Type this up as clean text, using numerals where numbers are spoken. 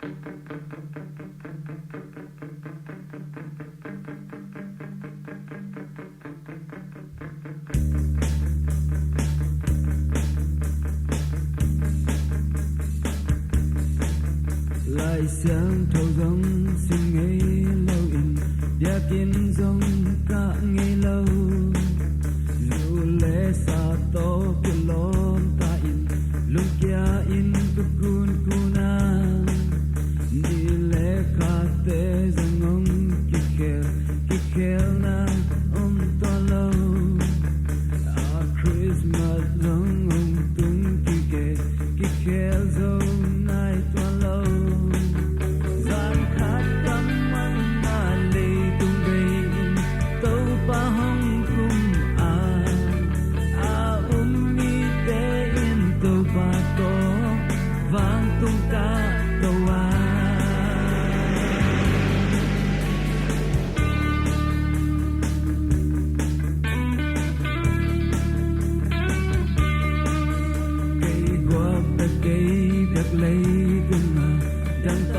lại sáng thâu gông xin ngay lâu in dia kin dòng cả ngay lâu dù lẽ xa to kia lom ta in lúc kia in tu kun kuna đi lẽ khát te dòng ông ki khel na to lâu a Christmas dòng ông tung ki khel dòng nai to lâu vang tung ca tàu cây guap ta cây đặt lấy gần mà đang